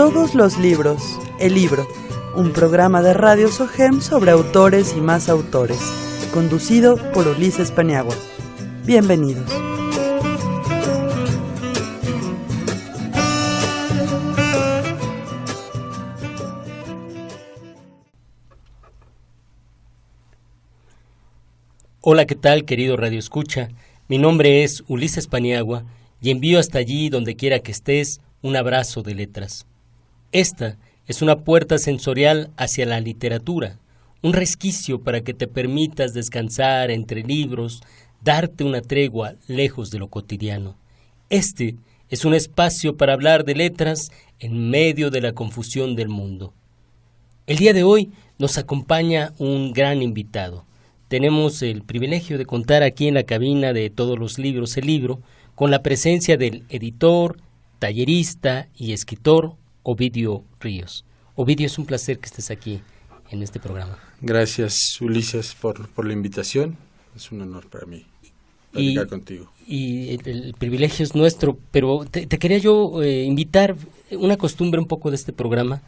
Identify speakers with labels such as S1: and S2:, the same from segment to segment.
S1: Todos los libros, El Libro, un programa de Radio SOGEM sobre autores y más autores, conducido por Ulises Paniagua. Bienvenidos.
S2: Hola, ¿qué tal, querido Radio Escucha? Mi nombre es Ulises Paniagua y envío hasta allí, donde quiera que estés, un abrazo de letras. Esta es una puerta sensorial hacia la literatura, un resquicio para que te permitas descansar entre libros, darte una tregua lejos de lo cotidiano. Este es un espacio para hablar de letras en medio de la confusión del mundo. El día de hoy nos acompaña un gran invitado. Tenemos el privilegio de contar aquí en la cabina de Todos los Libros, El Libro, con la presencia del editor, tallerista y escritor Ovidio Ríos. Ovidio, es un placer que estés aquí en este programa.
S3: Gracias, Ulises, por la invitación. Es un honor para mí platicar contigo.
S2: Y el privilegio es nuestro, pero te quería yo invitar. Una costumbre un poco de este programa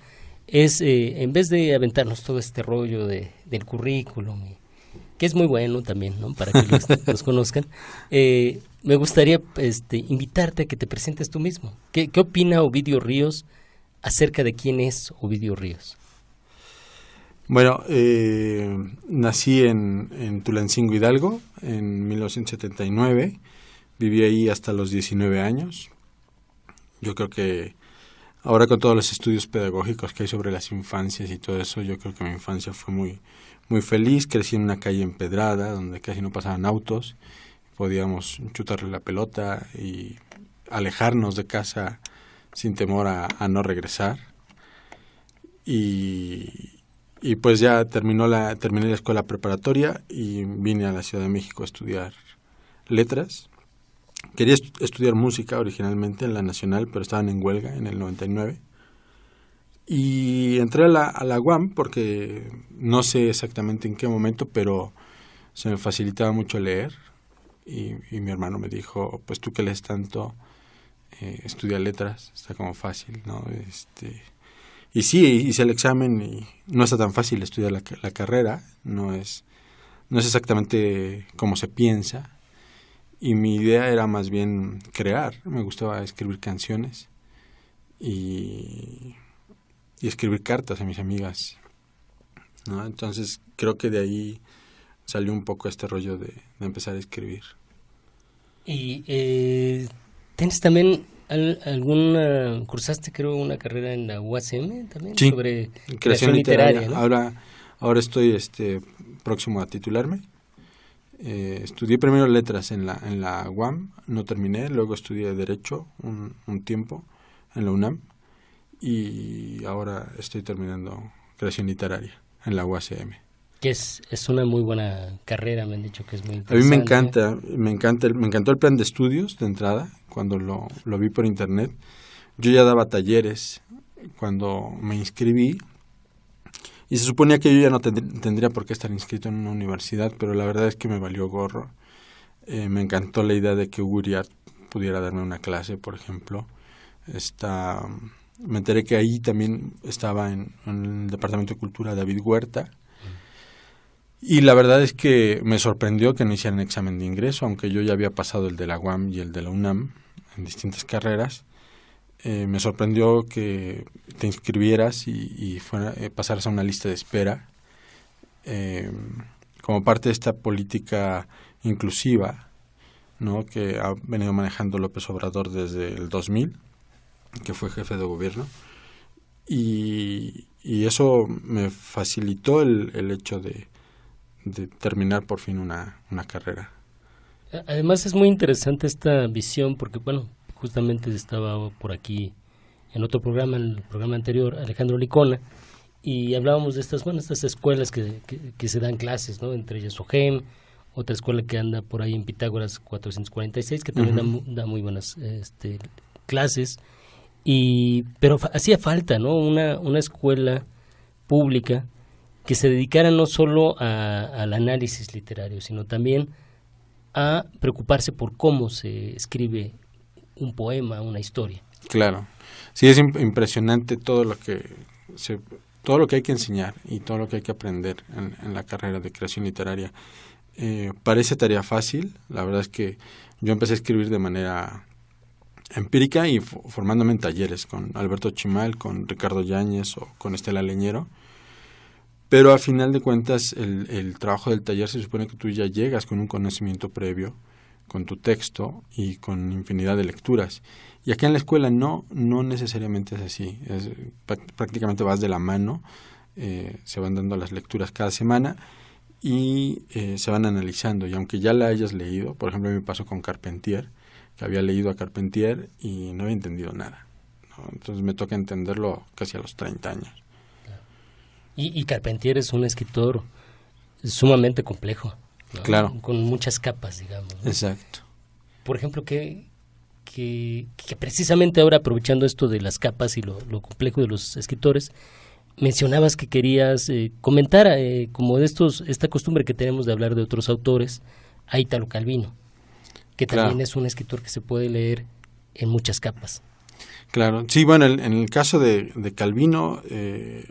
S2: es, en vez de aventarnos todo este rollo del currículum, que es muy bueno también, ¿no?, para que los conozcan, me gustaría invitarte a que te presentes tú mismo. ¿Qué opina Ovidio Ríos acerca de quién es Ovidio Ríos?
S3: Bueno, nací en Tulancingo, Hidalgo, en 1979. Viví ahí hasta los 19 años. Yo creo que ahora, con todos los estudios pedagógicos que hay sobre las infancias y todo eso, yo creo que mi infancia fue muy feliz. Crecí en una calle empedrada donde casi no pasaban autos. Podíamos chutarle la pelota y alejarnos de casa sin temor a no regresar. Y pues ya terminé la escuela preparatoria y vine a la Ciudad de México a estudiar letras. Quería estudiar música originalmente en la Nacional, pero estaban en huelga en el 99. Y entré a la UAM porque no sé exactamente en qué momento, pero se me facilitaba mucho leer. Y mi hermano me dijo, pues tú que lees tanto, estudia letras, está como fácil, ¿no? Y sí, hice el examen y no está tan fácil estudiar la carrera, no es exactamente como se piensa. Y mi idea era más bien crear, me gustaba escribir canciones y escribir cartas a mis amigas, ¿no? Entonces creo que de ahí salió un poco este rollo de empezar a escribir. Y
S2: ¿tienes también cursaste, creo, una carrera en la UACM también?
S3: Sí,
S2: sobre
S3: creación literaria,
S2: ¿no?
S3: Ahora estoy próximo a titularme. Estudié primero letras en la UAM, no terminé, luego estudié Derecho un tiempo en la UNAM y ahora estoy terminando creación literaria en la UACM.
S2: Que es una muy buena carrera, me han dicho que es muy interesante.
S3: A mí me encantó el plan de estudios de entrada, cuando lo vi por internet. Yo ya daba talleres cuando me inscribí y se suponía que yo ya no tendría por qué estar inscrito en una universidad, pero la verdad es que me valió gorro. Me encantó la idea de que Uriart pudiera darme una clase, por ejemplo. Me enteré que ahí también estaba en el Departamento de Cultura David Huerta. Y la verdad es que me sorprendió que no hicieran examen de ingreso, aunque yo ya había pasado el de la UAM y el de la UNAM en distintas carreras. Me sorprendió que te inscribieras y pasaras a una lista de espera, como parte de esta política inclusiva, ¿no?, que ha venido manejando López Obrador desde el 2000, que fue jefe de gobierno. Y eso me facilitó el hecho de terminar por fin una carrera.
S2: Además es muy interesante esta visión porque, bueno, justamente estaba por aquí en otro programa, en el programa anterior, Alejandro Licona, y hablábamos de estas escuelas que se dan clases, ¿no?, entre ellas SOGEM, otra escuela que anda por ahí en Pitágoras 446, que también da muy buenas clases, pero hacía falta, ¿no?, una escuela pública que se dedicara no solo al análisis literario, sino también a preocuparse por cómo se escribe un poema, una historia.
S3: Claro. Sí, es impresionante todo lo que hay que enseñar y todo lo que hay que aprender en la carrera de creación literaria. Parece tarea fácil. La verdad es que yo empecé a escribir de manera empírica y formándome en talleres con Alberto Chimal, con Ricardo Yáñez o con Estela Leñero. Pero a final de cuentas el trabajo del taller se supone que tú ya llegas con un conocimiento previo, con tu texto y con infinidad de lecturas. Y acá en la escuela no necesariamente es así. Prácticamente vas de la mano, se van dando las lecturas cada semana y se van analizando. Y aunque ya la hayas leído, por ejemplo, a mí me pasó con Carpentier, que había leído a Carpentier y no había entendido nada, ¿no? Entonces me toca entenderlo casi a los 30 años.
S2: Y Carpentier es un escritor sumamente complejo, ¿no?
S3: Claro.
S2: Con muchas capas, digamos, ¿no?
S3: Exacto.
S2: Por ejemplo, que precisamente ahora, aprovechando esto de las capas y lo complejo de los escritores, mencionabas que querías comentar como de esta costumbre que tenemos de hablar de otros autores, a Ítalo Calvino, que también es un escritor que se puede leer en muchas capas.
S3: Claro, sí, bueno, en el caso de Calvino,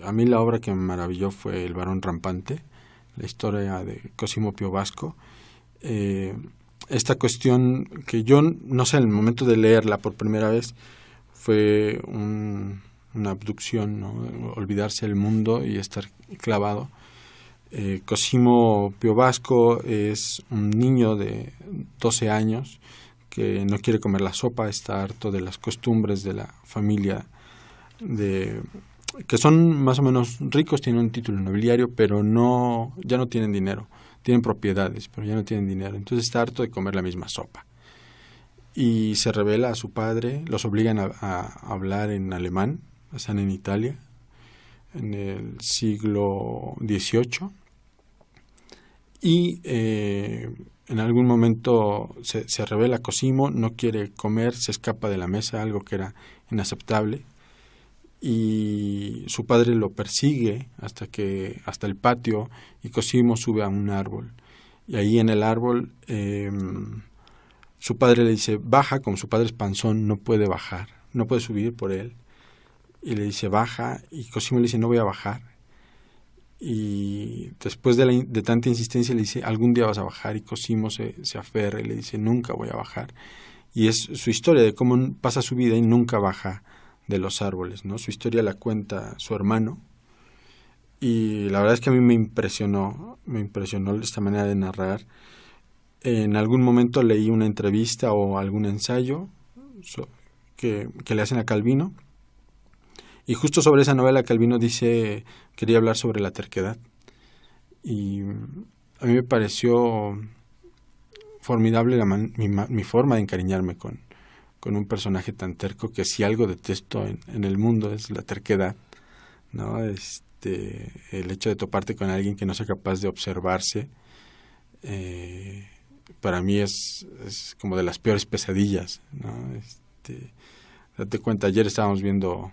S3: a mí la obra que me maravilló fue El varón rampante, la historia de Cosimo Pío Vasco. Esta cuestión que yo, no sé, en el momento de leerla por primera vez, fue una abducción, ¿no? Olvidarse del mundo y estar clavado. Cosimo Pío Vasco es un niño de 12 años que no quiere comer la sopa, está harto de las costumbres de la familia, que son más o menos ricos, tienen un título nobiliario, pero ya no tienen dinero, tienen propiedades, pero ya no tienen dinero, entonces está harto de comer la misma sopa. Y se revela a su padre, los obligan a hablar en alemán, están en Italia, en el siglo XVIII, y en algún momento se revela Cosimo, no quiere comer, se escapa de la mesa, algo que era inaceptable, y su padre lo persigue hasta el patio, y Cosimo sube a un árbol, y ahí en el árbol su padre le dice baja, como su padre es panzón, no puede bajar, no puede subir por él, y le dice baja, y Cosimo le dice no voy a bajar. Y después de tanta insistencia le dice algún día vas a bajar, y Cosimo se aferra y le dice nunca voy a bajar. Y es su historia de cómo pasa su vida y nunca baja de los árboles, ¿no? Su historia la cuenta su hermano, y la verdad es que a mí me impresionó esta manera de narrar. En algún momento leí una entrevista o algún ensayo que le hacen a Calvino, y justo sobre esa novela Calvino quería hablar sobre la terquedad, y a mí me pareció formidable mi forma de encariñarme con un personaje tan terco, que si algo detesto en el mundo es la terquedad, ¿no? El hecho de toparte con alguien que no sea capaz de observarse, para mí es como de las peores pesadillas, ¿no? Date cuenta, ayer estábamos viendo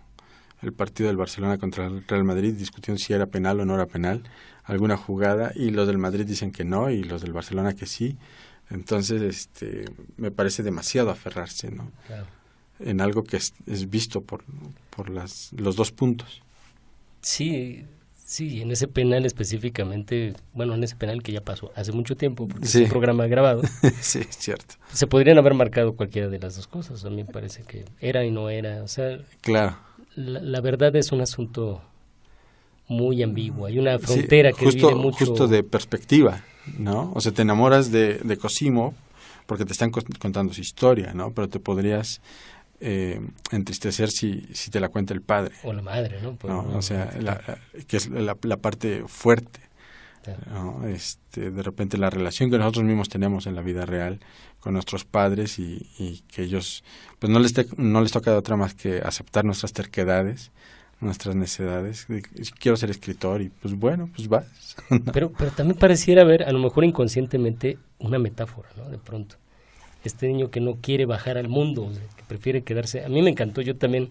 S3: el partido del Barcelona contra el Real Madrid, discutiendo si era penal o no era penal alguna jugada, y los del Madrid dicen que no y los del Barcelona que sí. Entonces me parece demasiado aferrarse, ¿no? Claro. En algo que es visto por los dos puntos.
S2: Sí, en ese penal específicamente, bueno, en ese penal que ya pasó hace mucho tiempo, porque
S3: sí.
S2: Es un programa grabado.
S3: Sí, es cierto.
S2: Se podrían haber marcado cualquiera de las dos cosas. A mí me parece que era y no era. O sea,
S3: claro.
S2: La verdad es un asunto muy ambiguo. Hay una frontera que divide mucho.
S3: Justo de perspectiva, ¿no? O sea, te enamoras de Cosimo porque te están contando su historia, ¿no? Pero te podrías entristecer si te la cuenta el padre.
S2: O la madre, ¿no?
S3: O sea, que es la parte fuerte. ¿No? De repente la relación que nosotros mismos tenemos en la vida real con nuestros padres, y que ellos pues no les toca de otra más que aceptar nuestras terquedades, nuestras necedades. Quiero ser escritor, y pues bueno, pues vas.
S2: pero también pareciera haber, a lo mejor inconscientemente, una metáfora, ¿no? De pronto, este niño que no quiere bajar al mundo, o sea, que prefiere quedarse. A mí me encantó, yo también,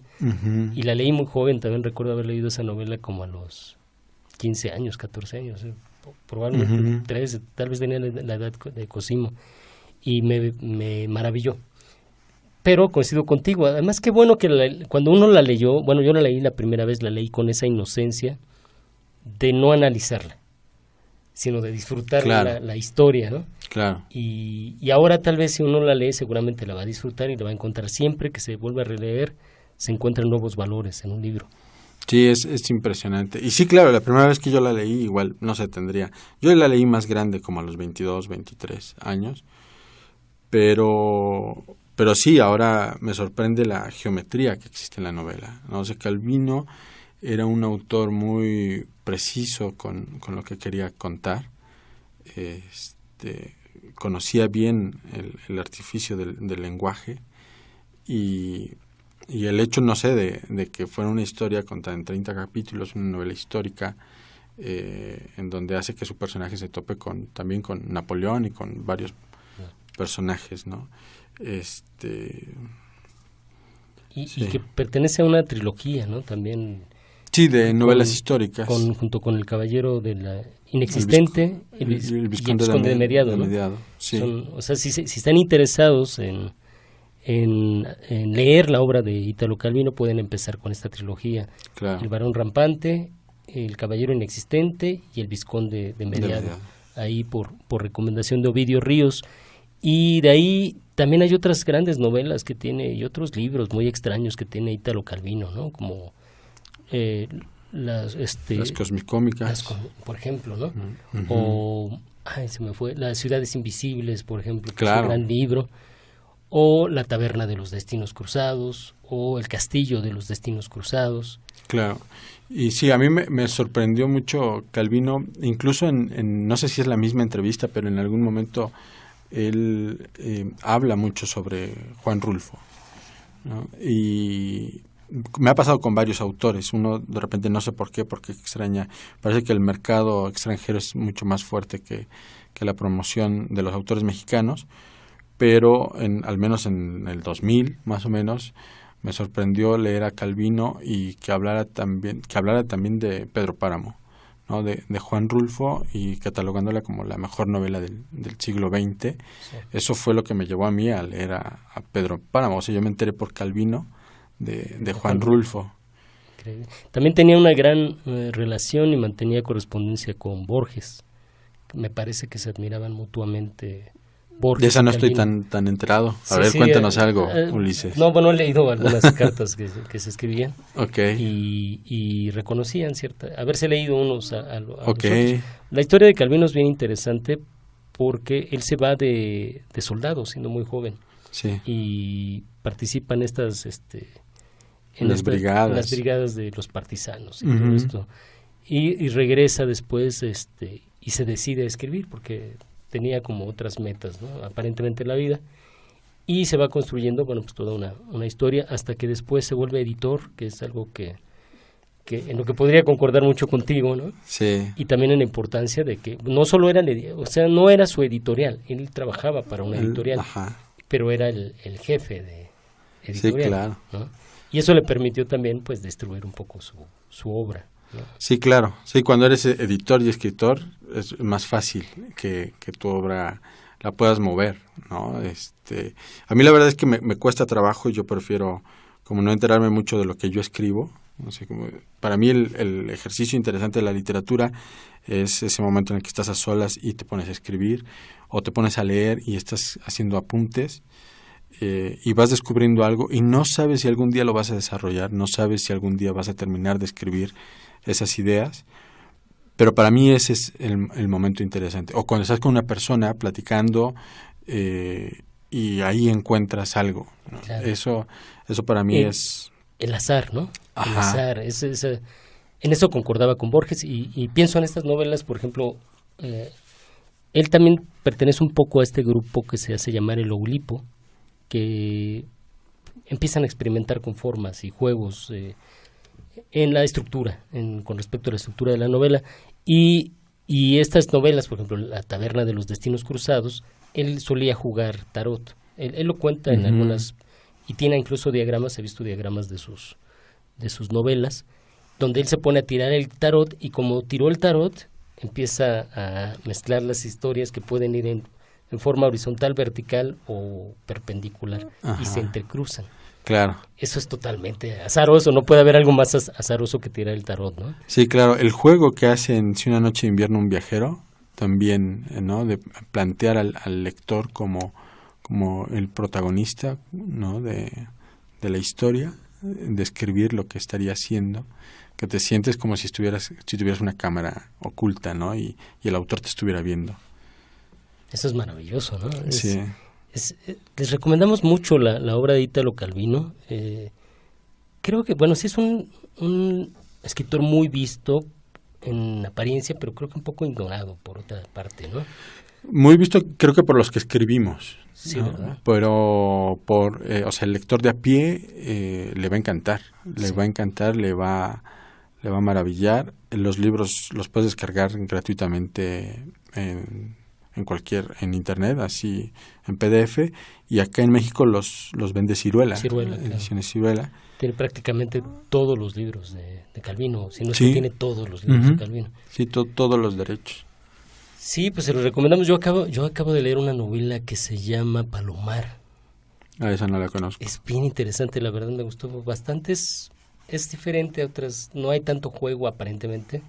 S2: y la leí muy joven, también recuerdo haber leído esa novela como a los 15 años, 14 años, probablemente 13, tal vez tenía la edad de Cosimo, y me maravilló. pero coincido contigo. Además, qué bueno que cuando uno la leyó, bueno, yo la leí la primera vez, la leí con esa inocencia de no analizarla, sino de disfrutar la historia, ¿no?
S3: Claro.
S2: Y ahora tal vez si uno la lee seguramente la va a disfrutar y la va a encontrar. Siempre que se vuelve a releer se encuentran nuevos valores en un libro.
S3: Sí, es impresionante. Y sí, claro, la primera vez que yo la leí, igual, no sé, yo la leí más grande, como a los 22, 23 años, pero sí, ahora me sorprende la geometría que existe en la novela, ¿no? O sea, Calvino era un autor muy preciso con lo que quería contar. Conocía bien el artificio del lenguaje y el hecho, no sé, de que fuera una historia contada en 30 capítulos, una novela histórica, en donde hace que su personaje se tope también con Napoleón y con varios personajes, ¿no?
S2: Y que pertenece a una trilogía, ¿no? También.
S3: Sí, de novelas históricas.
S2: Junto con El Caballero de la Inexistente
S3: el
S2: y el
S3: Vizconde
S2: de Mediado, ¿no?
S3: Sí.
S2: O sea, si están interesados en leer la obra de Italo Calvino, pueden empezar con esta trilogía.
S3: Claro.
S2: El Barón Rampante, El Caballero Inexistente y El Vizconde de Mediado. Ahí por recomendación de Ovidio Ríos. Y de ahí también hay otras grandes novelas que tiene y otros libros muy extraños que tiene Italo Calvino, ¿no? Como las
S3: cosmicómicas,
S2: por ejemplo, ¿no?
S3: Uh-huh.
S2: O se me fue, Las Ciudades Invisibles, por ejemplo, que
S3: claro.
S2: es un gran libro, o La Taberna de los Destinos Cruzados, o El Castillo de los Destinos Cruzados.
S3: Claro. Y sí, a mí me sorprendió mucho Calvino, incluso en no sé si es la misma entrevista, pero en algún momento él habla mucho sobre Juan Rulfo, ¿no? Y me ha pasado con varios autores. Uno de repente no sé porque extraña, parece que el mercado extranjero es mucho más fuerte que la promoción de los autores mexicanos, pero al menos en el 2000 más o menos me sorprendió leer a Calvino y que hablara también de Pedro Páramo, ¿no? De Juan Rulfo, y catalogándola como la mejor novela del siglo XX. Sí. Eso fue lo que me llevó a mí a leer a Pedro Páramo. O sea, yo me enteré por Calvino de Juan Rulfo.
S2: Increíble. También tenía una gran relación y mantenía correspondencia con Borges. Me parece que se admiraban mutuamente. Borges,
S3: de esa no estoy tan enterado. Cuéntanos algo, Ulises.
S2: No, bueno, he leído algunas cartas que se escribían.
S3: Okay.
S2: Y reconocían haberse leído unos a
S3: okay.
S2: otros. La historia de Calvino es bien interesante porque él se va de soldado siendo muy joven.
S3: Sí.
S2: Y participa en las brigadas de los partisanos y
S3: uh-huh.
S2: todo esto. Y regresa después y se decide a escribir porque tenía como otras metas, ¿no? Aparentemente en la vida, y se va construyendo, bueno, pues toda una historia hasta que después se vuelve editor, que es algo que en lo que podría concordar mucho contigo, ¿no?
S3: Sí.
S2: Y también en la importancia de que no solo era no era su editorial, él trabajaba para una editorial,
S3: ajá.
S2: pero era el jefe de editorial.
S3: Sí, claro.
S2: ¿no? Y eso le permitió también, pues, destruir un poco su obra, ¿no?
S3: Sí, claro. Sí, cuando eres editor y escritor es más fácil que tu obra la puedas mover, ¿no? A mí la verdad es que me cuesta trabajo y yo prefiero como no enterarme mucho de lo que yo escribo. No sé, para mí el ejercicio interesante de la literatura es ese momento en el que estás a solas y te pones a escribir o te pones a leer y estás haciendo apuntes y vas descubriendo algo y no sabes si algún día lo vas a desarrollar, no sabes si algún día vas a terminar de escribir esas ideas, pero para mí ese es el momento interesante. O cuando estás con una persona platicando y ahí encuentras algo, ¿no?
S2: Claro.
S3: Eso para mí es...
S2: El azar, ¿no?
S3: Ajá.
S2: El azar. En eso concordaba con Borges y pienso en estas novelas, por ejemplo, él también pertenece un poco a este grupo que se hace llamar el Oulipo, que empiezan a experimentar con formas y juegos en la estructura, con respecto a la estructura de la novela. Y estas novelas, por ejemplo, La Taberna de los Destinos Cruzados, él solía jugar tarot. Él lo cuenta en algunas, y tiene incluso diagramas, he visto diagramas de sus novelas, donde él se pone a tirar el tarot y como tiró el tarot, empieza a mezclar las historias que pueden ir en forma horizontal, vertical o perpendicular. Ajá. Y se entrecruzan.
S3: Claro.
S2: Eso es totalmente azaroso, no puede haber algo más azaroso que tirar el tarot, ¿no?
S3: Sí, claro, el juego que hace en Si una noche de invierno un viajero, también, ¿no? De plantear al lector como el protagonista, ¿no? de la historia, describir lo que estaría haciendo, que te sientes como si tuvieras una cámara oculta, ¿no? Y el autor te estuviera viendo.
S2: Eso es maravilloso, ¿no?
S3: Sí.
S2: Les recomendamos mucho la obra de Ítalo Calvino. Creo que, bueno, sí es un escritor muy visto en apariencia, pero creo que un poco ignorado por otra parte, ¿no?
S3: Muy visto, creo que por los que escribimos.
S2: Sí,
S3: ¿no?
S2: ¿verdad?
S3: Pero o sea, el lector de a pie le va a encantar, le va a encantar, le va a maravillar. Los libros los puedes descargar gratuitamente en internet, así en PDF, y acá en México los vende Ciruela, Ediciones Ciruela.
S2: Tiene prácticamente todos los libros de Calvino, si no es que tiene todos los libros de Calvino.
S3: Sí, todos los derechos.
S2: Sí, pues se los recomendamos. Yo acabo de leer una novela que se llama Palomar.
S3: Esa no la conozco.
S2: Es bien interesante, la verdad me gustó bastante. Es diferente a otras, no hay tanto juego aparentemente,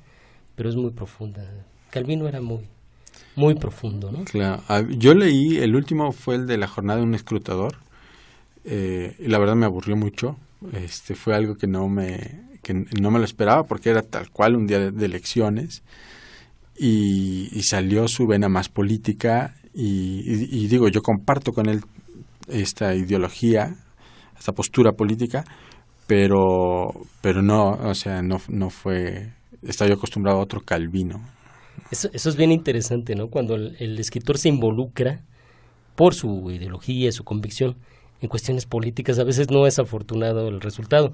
S2: pero es muy profunda. Calvino era muy profundo, ¿no?
S3: Claro. Yo leí, el último fue el de La jornada de un escrutador, y la verdad me aburrió mucho. Fue algo que no me lo esperaba, porque era tal cual un día de elecciones, y salió su vena más política, y digo, yo comparto con él esta ideología, esta postura política, pero no, o sea, no fue, estaba yo acostumbrado a otro Calvino.
S2: Eso es bien interesante, ¿no? Cuando el escritor se involucra por su ideología, su convicción en cuestiones políticas, a veces no es afortunado el resultado.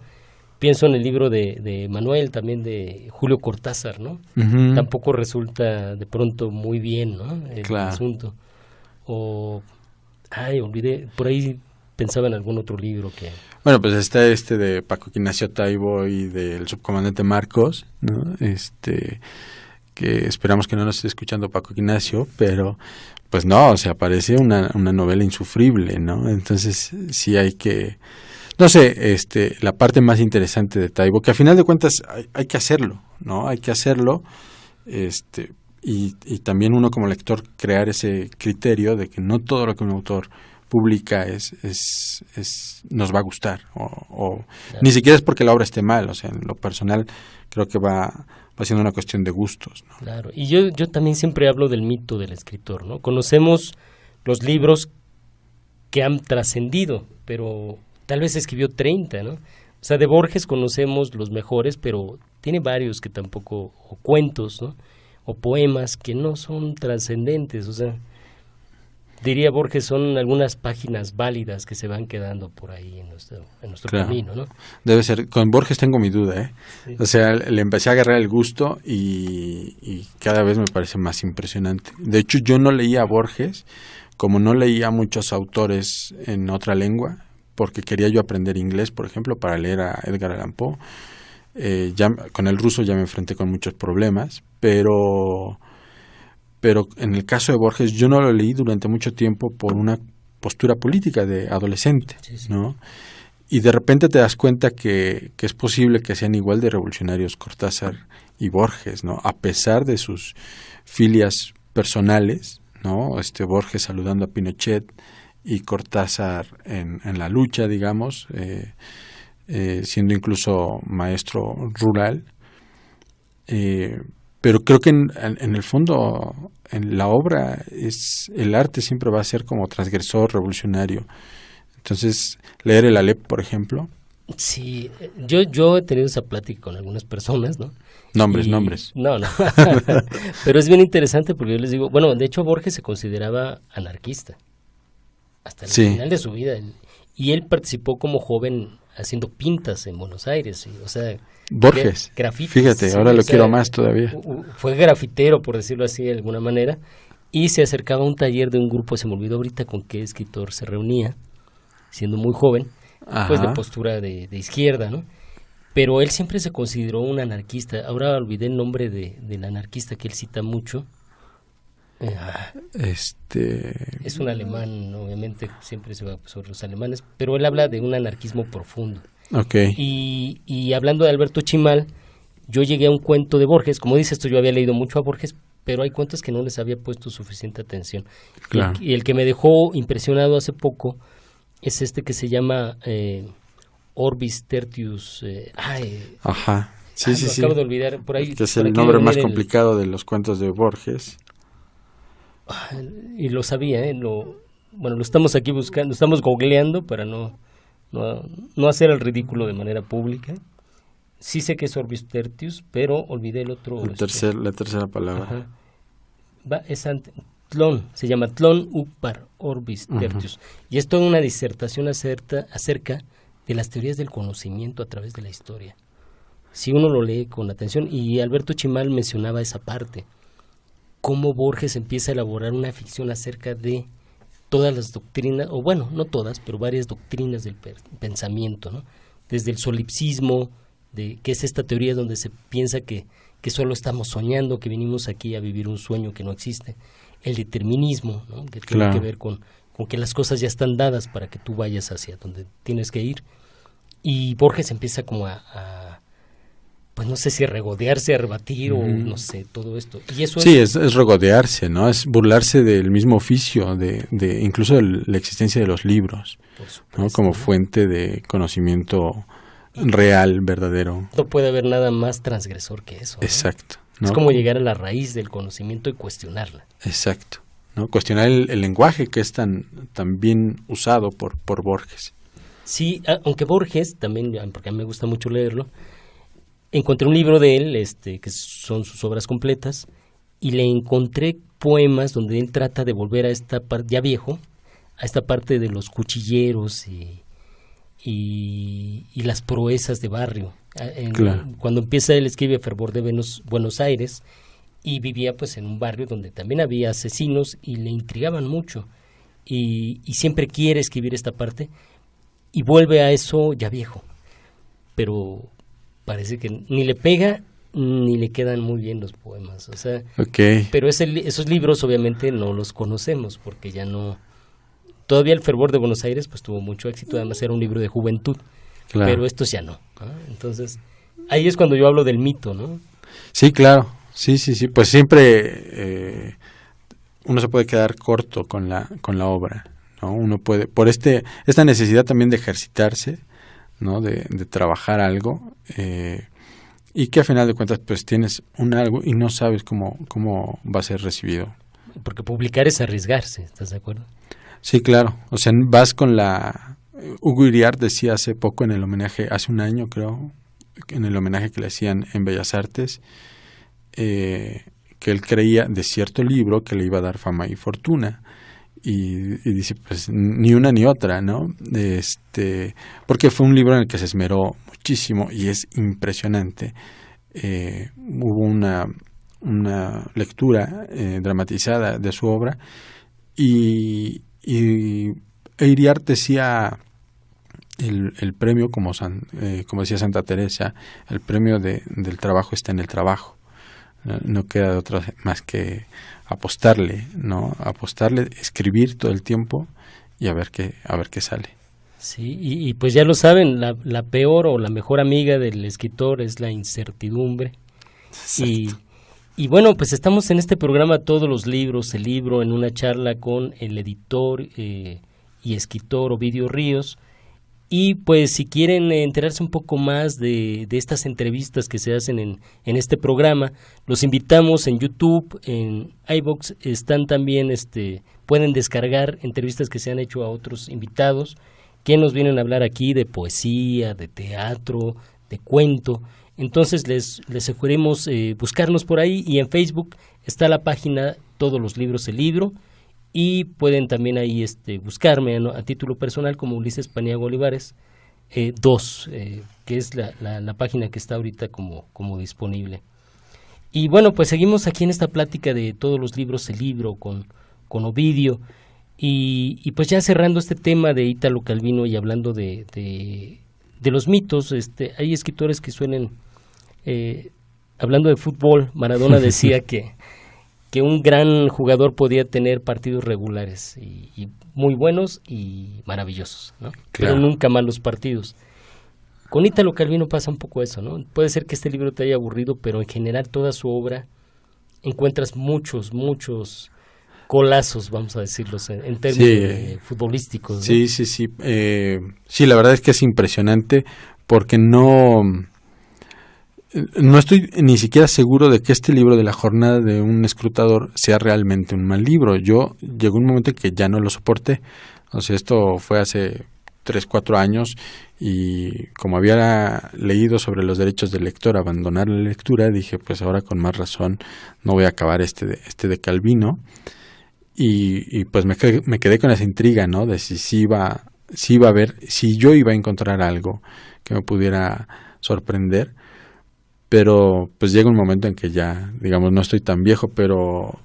S2: Pienso en el libro de Manuel, también de Julio Cortázar, ¿no? Uh-huh. Tampoco resulta de pronto muy bien, ¿no? El asunto. Olvidé, por ahí pensaba en algún otro libro que...
S3: Bueno, pues está de Paco Ignacio Taibo y del subcomandante Marcos, ¿no? Que esperamos que no nos esté escuchando Paco Ignacio, pero pues no, o sea, parece una novela insufrible, ¿no? Entonces sí hay que, no sé, la parte más interesante de Taibo, que a final de cuentas hay que hacerlo, ¿no? Hay que hacerlo, y también uno como lector crear ese criterio de que no todo lo que un autor publica nos va a gustar, o claro. Ni siquiera es porque la obra esté mal, o sea, en lo personal creo que va siendo una cuestión de gustos, ¿no?
S2: Claro, y yo también siempre hablo del mito del escritor, ¿no? Conocemos los libros que han trascendido, pero tal vez escribió 30, ¿no? O sea, de Borges conocemos los mejores, pero tiene varios que tampoco, o cuentos, ¿no? O poemas que no son trascendentes, o sea, diría Borges, son algunas páginas válidas que se van quedando por ahí en nuestro claro. Camino, ¿no?
S3: Debe ser. Con Borges tengo mi duda, ¿eh? Sí. O sea, le empecé a agarrar el gusto y cada vez me parece más impresionante. De hecho, yo no leía a Borges, como no leía a muchos autores en otra lengua, porque quería yo aprender inglés, por ejemplo, para leer a Edgar Allan Poe. Ya con el ruso ya me enfrenté con muchos problemas, pero en el caso de Borges yo no lo leí durante mucho tiempo por una postura política de adolescente, sí. ¿No? Y de repente te das cuenta que es posible que sean igual de revolucionarios Cortázar y Borges, ¿no? A pesar de sus filias personales, ¿no? Borges saludando a Pinochet y Cortázar en la lucha, digamos, siendo incluso maestro rural, pero creo que en el fondo, en la obra, el arte siempre va a ser como transgresor, revolucionario. Entonces, leer el Aleph, por ejemplo.
S2: Sí, yo he tenido esa plática con algunas personas, ¿no?
S3: Nombres.
S2: No. Pero es bien interesante porque yo les digo, bueno, de hecho Borges se consideraba anarquista hasta el final de su vida. Y él participó como joven haciendo pintas en Buenos Aires, o sea...
S3: Borges,
S2: grafitis,
S3: fíjate, ahora lo quiero más todavía.
S2: Fue grafitero, por decirlo así de alguna manera, y se acercaba a un taller de un grupo, se me olvidó ahorita con qué escritor se reunía, siendo muy joven, pues de postura de izquierda, ¿no? Pero él siempre se consideró un anarquista. Ahora olvidé el nombre del anarquista que él cita mucho. Es un alemán, obviamente, siempre se va sobre los alemanes, pero él habla de un anarquismo profundo.
S3: Okay.
S2: Y hablando de Alberto Chimal, yo llegué a un cuento de Borges, como dices tú, yo había leído mucho a Borges, pero hay cuentos que no les había puesto suficiente atención.
S3: Claro.
S2: Y el que me dejó impresionado hace poco es este que se llama Orbis Tertius.
S3: Ajá. Sí, sí.
S2: Acabo de olvidar por ahí.
S3: Que es el nombre más complicado de los cuentos de Borges.
S2: Y lo sabía, lo estamos aquí buscando, estamos googleando para no hacer el ridículo de manera pública. Sí sé que es Orbis Tertius, pero olvidé el otro.
S3: La tercera palabra.
S2: Es Tlon, se llama Tlon Upar Orbis Tertius. Y es toda una disertación acerca de las teorías del conocimiento a través de la historia. Si uno lo lee con atención, y Alberto Chimal mencionaba esa parte, cómo Borges empieza a elaborar una ficción acerca de todas las doctrinas, o bueno, no todas, pero varias doctrinas del pensamiento, ¿no? Desde el solipsismo, que es esta teoría donde se piensa que solo estamos soñando, que venimos aquí a vivir un sueño que no existe, el determinismo, ¿no? Que tiene que ver con que las cosas ya están dadas para que tú vayas hacia donde tienes que ir, y Borges empieza como pues no sé si a regodearse, a rebatir o no sé, todo esto. Y eso
S3: es regodearse, ¿no? Es burlarse del mismo oficio, de incluso de la existencia de los libros, por supuesto, ¿no? Como fuente de conocimiento real, verdadero.
S2: No puede haber nada más transgresor que eso, ¿no?
S3: Exacto, ¿no?
S2: Es como llegar a la raíz del conocimiento y cuestionarla.
S3: Exacto, ¿no? Cuestionar el lenguaje que es tan bien usado por Borges.
S2: Sí, aunque Borges, también, porque a mí me gusta mucho leerlo, encontré un libro de él, que son sus obras completas, y le encontré poemas donde él trata de volver a esta parte, ya viejo, a esta parte de los cuchilleros y las proezas de barrio. Cuando empieza él escribe Fervor de Buenos Aires, y vivía pues en un barrio donde también había asesinos y le intrigaban mucho, y siempre quiere escribir esta parte, y vuelve a eso ya viejo, pero parece que ni le pega ni le quedan muy bien los poemas, o sea, pero esos libros obviamente no los conocemos porque ya no, todavía el Fervor de Buenos Aires pues tuvo mucho éxito, además era un libro de juventud, pero estos ya no, ¿no? Entonces ahí es cuando yo hablo del mito, ¿no?
S3: Sí, claro, sí, pues siempre uno se puede quedar corto con la obra, ¿no? Uno puede, por esta necesidad también de ejercitarse, ¿no? De trabajar algo, y que a final de cuentas pues tienes algo y no sabes cómo va a ser recibido.
S2: Porque publicar es arriesgarse, ¿estás de acuerdo?
S3: Sí, claro. O sea, vas con Hugo Iriart decía hace poco en el homenaje, hace un año creo, en el homenaje que le hacían en Bellas Artes, que él creía de cierto libro que le iba a dar fama y fortuna. Y dice, pues ni una ni otra, ¿no? Porque fue un libro en el que se esmeró muchísimo y es impresionante. Hubo una lectura dramatizada de su obra y Iriart decía el premio, como decía Santa Teresa, el premio del trabajo está en el trabajo. No queda de otra más que apostarle, escribir todo el tiempo y a ver qué sale.
S2: Sí, y pues ya lo saben, la peor o la mejor amiga del escritor es la incertidumbre. Y bueno, pues estamos en este programa Todos los Libros, el libro, en una charla con el editor y escritor Ovidio Ríos. Y pues si quieren enterarse un poco más de estas entrevistas que se hacen en este programa, los invitamos en YouTube, en iVoox, están también, pueden descargar entrevistas que se han hecho a otros invitados que nos vienen a hablar aquí de poesía, de teatro, de cuento. Entonces les sugerimos buscarnos por ahí, y en Facebook está la página Todos los Libros, el libro. Y pueden también ahí buscarme a título personal como Ulises Paniagua Olivares 2, que es la página que está ahorita como disponible. Y bueno, pues seguimos aquí en esta plática de Todos los Libros, el libro con Ovidio, y pues ya cerrando este tema de Ítalo Calvino y hablando de los mitos, hay escritores que suelen, hablando de fútbol, Maradona decía que que un gran jugador podía tener partidos regulares y muy buenos y maravillosos, ¿no?
S3: Claro.
S2: Pero nunca malos partidos. Con Ítalo Calvino pasa un poco eso, ¿no? Puede ser que este libro te haya aburrido, pero en general toda su obra encuentras muchos golazos, vamos a decirlos, en términos futbolísticos, ¿no?
S3: Sí. Sí, la verdad es que es impresionante porque no estoy ni siquiera seguro de que este libro de la jornada de un escrutador sea realmente un mal libro. Llegó un momento en que ya no lo soporté. O sea, esto fue hace 3-4 años y como había leído sobre los derechos del lector, abandonar la lectura, dije, pues ahora con más razón no voy a acabar este de Calvino. Y pues me quedé con esa intriga, ¿no? De si iba a haber, si yo iba a encontrar algo que me pudiera sorprender. Pero pues llega un momento en que ya, digamos, no estoy tan viejo, pero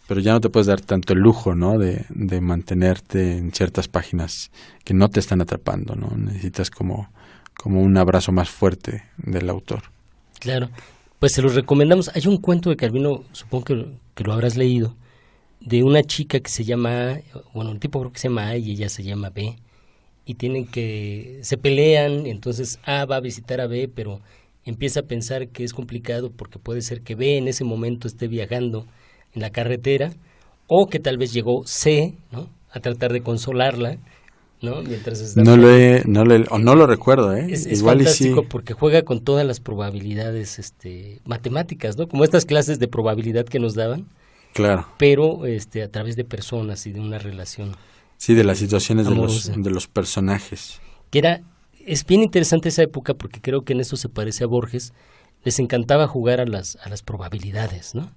S3: ya no te puedes dar tanto el lujo, ¿no? De mantenerte en ciertas páginas que no te están atrapando, ¿no? Necesitas como un abrazo más fuerte del autor.
S2: Claro, pues se los recomendamos. Hay un cuento de Calvino, supongo que lo habrás leído, de una chica que se llama, bueno, el tipo creo que se llama A y ella se llama B, y se pelean, entonces A va a visitar a B, pero empieza a pensar que es complicado porque puede ser que B en ese momento esté viajando en la carretera, o que tal vez llegó C, ¿no?, a tratar de consolarla, ¿no? Mientras está
S3: no lo recuerdo, ¿eh?
S2: Es
S3: Igual
S2: fantástico,
S3: y sí,
S2: porque juega con todas las probabilidades matemáticas, ¿no? Como estas clases de probabilidad que nos daban,
S3: claro.
S2: pero a través de personas y de una relación.
S3: Sí, de las situaciones de los personajes.
S2: Es bien interesante esa época porque creo que en eso se parece a Borges. Les encantaba jugar a las probabilidades, ¿no?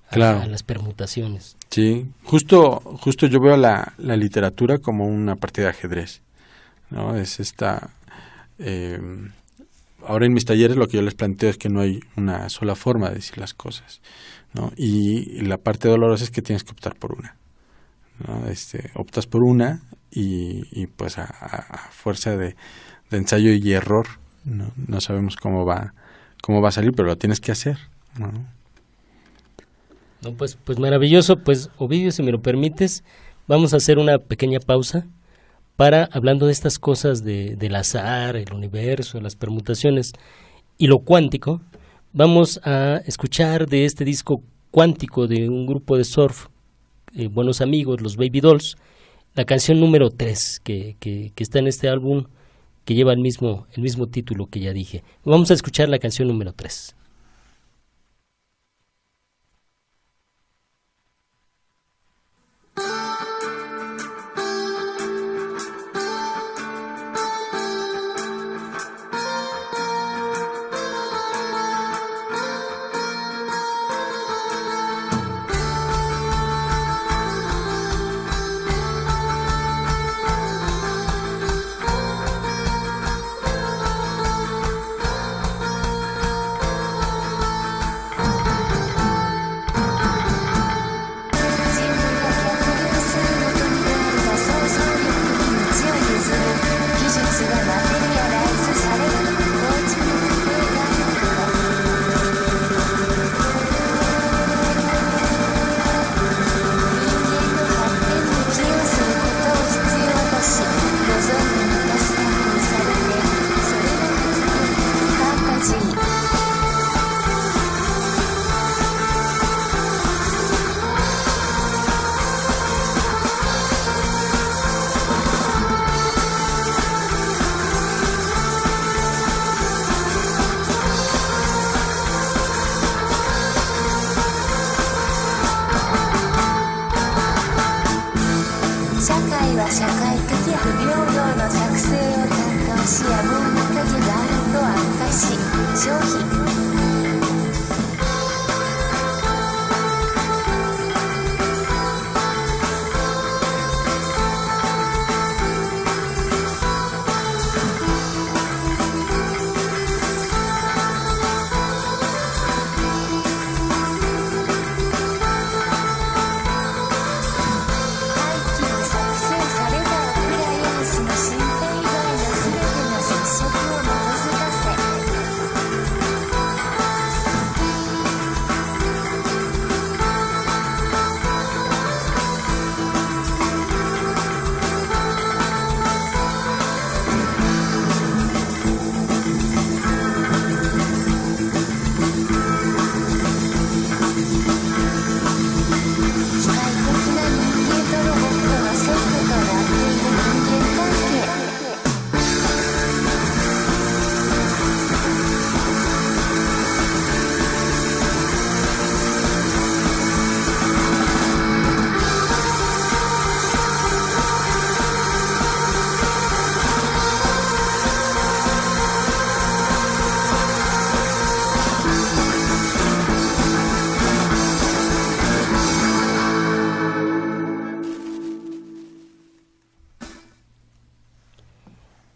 S3: Claro.
S2: A las permutaciones.
S3: Sí, justo yo veo la literatura como una partida de ajedrez, ¿no? Es ahora en mis talleres lo que yo les planteo es que no hay una sola forma de decir las cosas, ¿no? Y la parte dolorosa es que tienes que optar por una, ¿no? Optas por una y pues a fuerza de ensayo y error, no sabemos cómo va a salir, pero lo tienes que hacer, ¿no?
S2: No, pues maravilloso. Pues Ovidio, si me lo permites, vamos a hacer una pequeña pausa para, hablando de estas cosas del azar, el universo, las permutaciones y lo cuántico, vamos a escuchar de este disco cuántico de un grupo de surf, buenos amigos, los Baby Dolls, la canción número 3 que está en este álbum que lleva el mismo título que ya dije. Vamos a escuchar la canción número 3.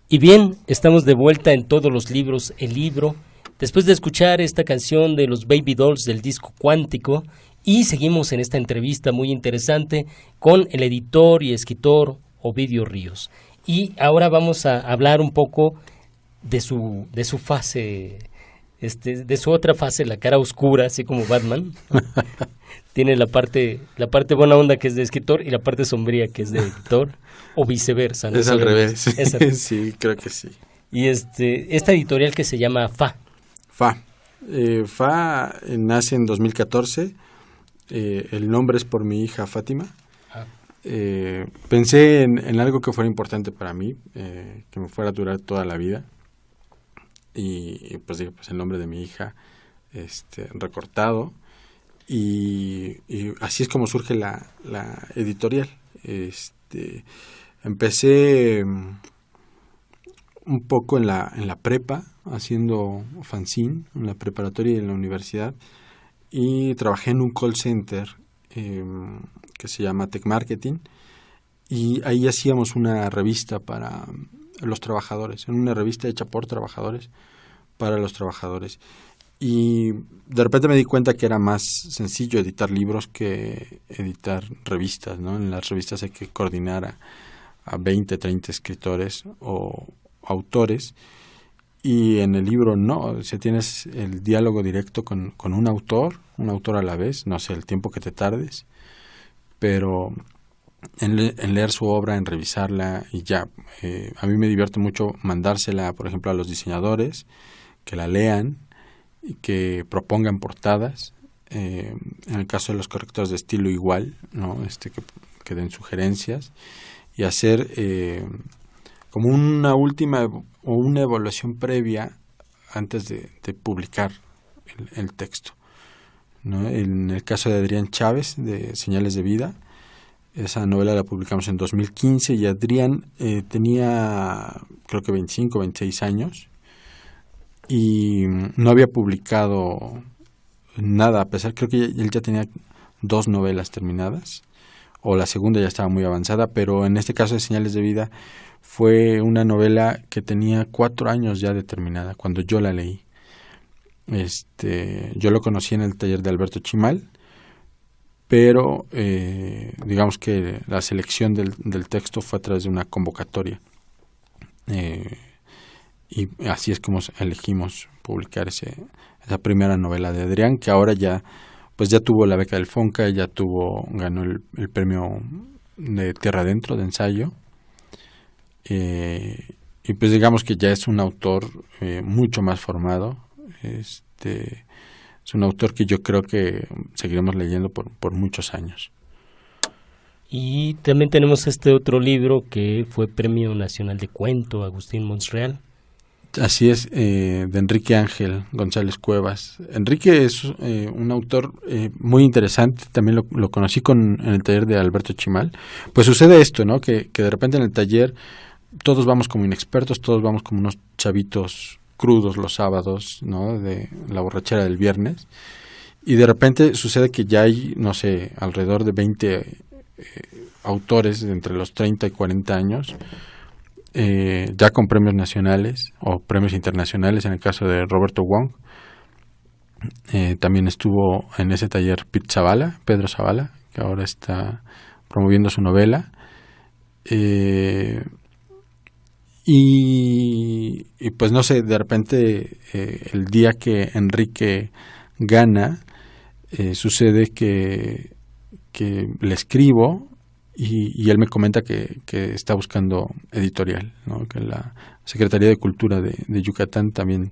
S2: Y bien, estamos de vuelta en Todos los Libros, el libro, después de escuchar esta canción de los Baby Dolls del disco Cuántico, y seguimos en esta entrevista muy interesante con el editor y escritor Ovidio Ríos. Y ahora vamos a hablar un poco de su fase, de su otra fase, la cara oscura, así como Batman. Tiene la parte buena onda, que es de escritor, y la parte sombría, que es de editor, o viceversa, ¿no?
S3: Es al revés.
S2: Es al...
S3: Sí, creo que sí.
S2: Y esta editorial que se llama FA.
S3: FA nace en 2014. El nombre es por mi hija Fátima. Pensé en algo que fuera importante para mí, que me fuera a durar toda la vida. Y pues dije, pues el nombre de mi hija recortado. Y así es como surge la editorial. Empecé un poco en la prepa, haciendo fanzine, en la preparatoria y en la universidad, y trabajé en un call center que se llama Tech Marketing, y ahí hacíamos una revista para los trabajadores, una revista hecha por trabajadores para los trabajadores. Y de repente me di cuenta que era más sencillo editar libros que editar revistas, ¿no? En las revistas hay que coordinar a 20, 30 escritores o autores, y en el libro no, o sea, tienes el diálogo directo con un autor a la vez, no sé el tiempo que te tardes, pero en leer su obra, en revisarla, y ya, a mí me divierte mucho mandársela, por ejemplo, a los diseñadores, que la lean y que propongan portadas, en el caso de los correctores de estilo igual, ¿no? Que den sugerencias, y hacer como una última o una evaluación previa antes de publicar el texto, ¿no? En el caso de Adrián Chávez, de Señales de Vida, esa novela la publicamos en 2015, y Adrián tenía creo que 25, 26 años, y no había publicado nada, a pesar, creo que él ya tenía 2 novelas terminadas, o la segunda ya estaba muy avanzada, pero en este caso de Señales de Vida fue una novela que tenía 4 años ya determinada cuando yo la leí. Yo lo conocí en el taller de Alberto Chimal, pero digamos que la selección del texto fue a través de una convocatoria. Y así es como elegimos publicar esa primera novela de Adrián, que ahora ya tuvo la beca del Fonca, ganó el premio de Tierra Adentro de ensayo, y pues digamos que ya es un autor mucho más formado. Es un autor que yo creo que seguiremos leyendo por muchos años.
S2: Y también tenemos este otro libro que fue Premio Nacional de Cuento, Agustín Monsreal.
S3: Así es, de Enrique Ángel González Cuevas. Enrique es un autor muy interesante, también lo conocí en el taller de Alberto Chimal. Pues sucede esto, ¿no? Que de repente en el taller todos vamos como inexpertos, todos vamos como unos chavitos crudos los sábados, ¿no? De la borrachera del viernes, y de repente sucede que ya hay, no sé, alrededor de 20 autores de entre los 30 y 40 años, ya con premios nacionales o premios internacionales, en el caso de Roberto Wong. También estuvo en ese taller Pedro Zavala, que ahora está promoviendo su novela. Y pues no sé, de repente el día que Enrique gana, sucede que le escribo, y él me comenta que está buscando editorial, ¿no? Que la Secretaría de Cultura de Yucatán también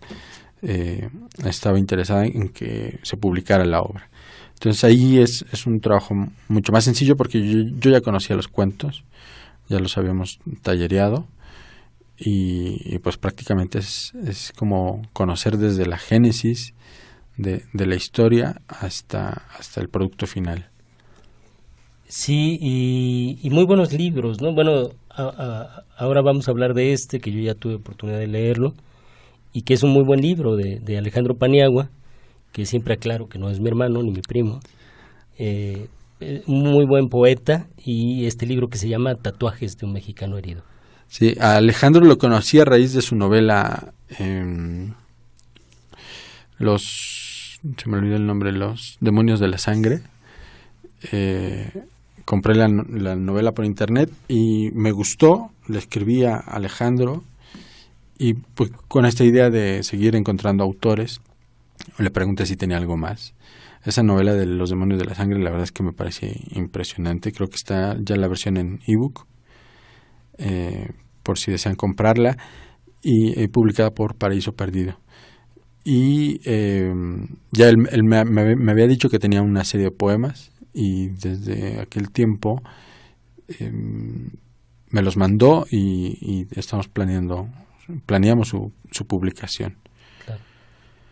S3: estaba interesada en que se publicara la obra. Entonces ahí es un trabajo mucho más sencillo, porque yo ya conocía los cuentos, ya los habíamos tallereado, y pues prácticamente es como conocer desde la génesis de la historia hasta el producto final.
S2: Sí, y muy buenos libros, ¿no? Bueno, ahora vamos a hablar de que yo ya tuve oportunidad de leerlo, y que es un muy buen libro de Alejandro Paniagua, que siempre aclaro que no es mi hermano ni mi primo. Un muy buen poeta, y este libro que se llama Tatuajes de un mexicano herido.
S3: Sí, a Alejandro lo conocí a raíz de su novela se me olvidó el nombre, Los demonios de la sangre. Compré la novela por internet y me gustó, le escribí a Alejandro y pues con esta idea de seguir encontrando autores, le pregunté si tenía algo más. Esa novela de Los demonios de la sangre, la verdad es que me parece impresionante. Creo que está ya la versión en ebook, por si desean comprarla, y publicada por Paraíso Perdido. Y ya él me había dicho que tenía una serie de poemas, y desde aquel tiempo me los mandó y estamos planeamos su publicación.
S2: Claro.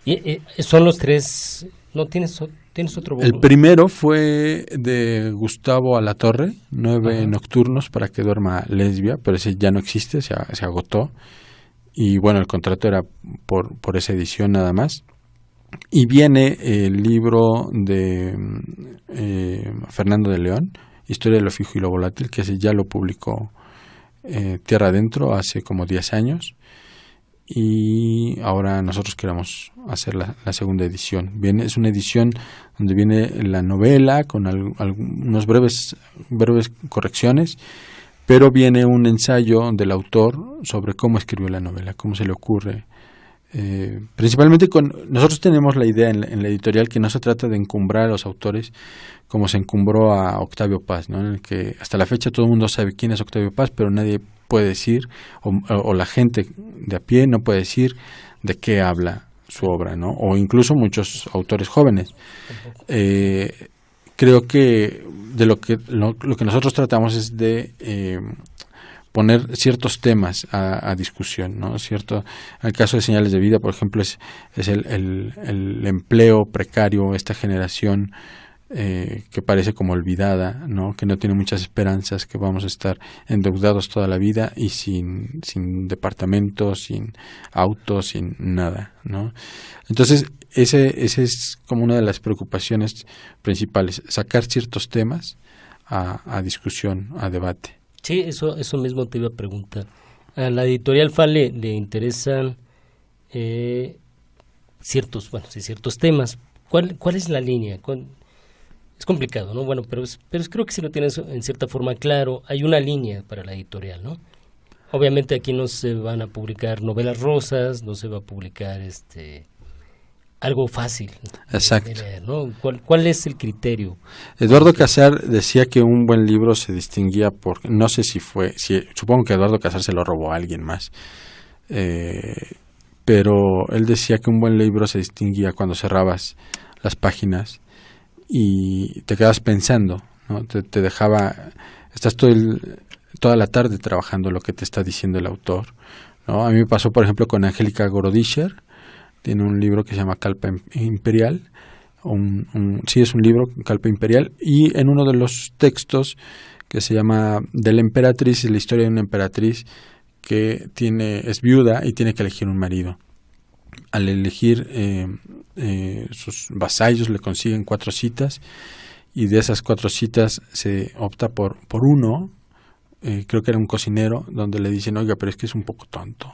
S2: ¿Y son los tres? ¿No tienes otro volumen?
S3: El primero fue de Gustavo Alatorre, 9 nocturnos para que duerma lesbia, pero ese ya no existe, se agotó. Y bueno, el contrato era por esa edición nada más. Y viene el libro de Fernando de León, Historia de lo fijo y lo volátil, que ese ya lo publicó Tierra Adentro hace como 10 años. Y ahora nosotros queremos hacer la segunda edición. Es una edición donde viene la novela con unos breves correcciones, pero viene un ensayo del autor sobre cómo escribió la novela, cómo se le ocurre. Principalmente nosotros tenemos la idea en la editorial que no se trata de encumbrar a los autores como se encumbró a Octavio Paz, ¿no? En el que hasta la fecha todo el mundo sabe quién es Octavio Paz, pero nadie puede decir, o la gente de a pie no puede decir de qué habla su obra, ¿no? O incluso muchos autores jóvenes. Creo que lo que nosotros tratamos es de poner ciertos temas a discusión, ¿no? En el caso de Señales de Vida, por ejemplo, es el empleo precario, esta generación que parece como olvidada, ¿no? Que no tiene muchas esperanzas, que vamos a estar endeudados toda la vida y sin departamentos, sin autos, sin nada, ¿no? Entonces, ese es como una de las preocupaciones principales, sacar ciertos temas a discusión, a debate.
S2: Sí, eso mismo te iba a preguntar. A la editorial FAL le interesan ciertos temas. ¿Cuál es la línea? Es complicado, ¿no? Bueno, pero creo que si lo tienes en cierta forma claro, hay una línea para la editorial, ¿no? Obviamente aquí no se van a publicar novelas rosas, no se va a publicar algo fácil.
S3: Exacto.
S2: De leer, ¿no? ¿Cuál es el criterio?
S3: Eduardo Casar decía que un buen libro se distinguía por, no sé supongo que Eduardo Casar se lo robó a alguien más, pero él decía que un buen libro se distinguía cuando cerrabas las páginas y te quedas pensando, ¿no? Te dejaba, estás toda la tarde trabajando lo que te está diciendo el autor, ¿no? A mí me pasó, por ejemplo, con Angélica Gorodischer. Tiene un libro que se llama Calpa Imperial, sí, es un libro, Calpa Imperial, y en uno de los textos que se llama De la emperatriz, es la historia de una emperatriz que es viuda y tiene que elegir un marido. Al elegir sus vasallos le consiguen 4 citas y de esas 4 citas se opta por uno, creo que era un cocinero, donde le dicen, oiga, pero es que es un poco tonto.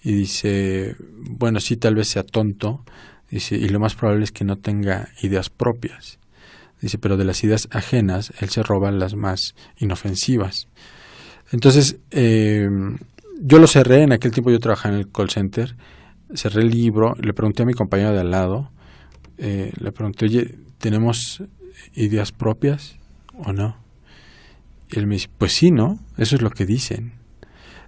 S3: Y dice, bueno, sí, tal vez sea tonto, dice, y lo más probable es que no tenga ideas propias. Dice, pero de las ideas ajenas, él se roba las más inofensivas. Entonces, yo lo cerré, en aquel tiempo yo trabajaba en el call center, cerré el libro, le pregunté a mi compañero de al lado, le pregunté, oye, ¿tenemos ideas propias o no? Y él me dice, pues sí, ¿no? Eso es lo que dicen.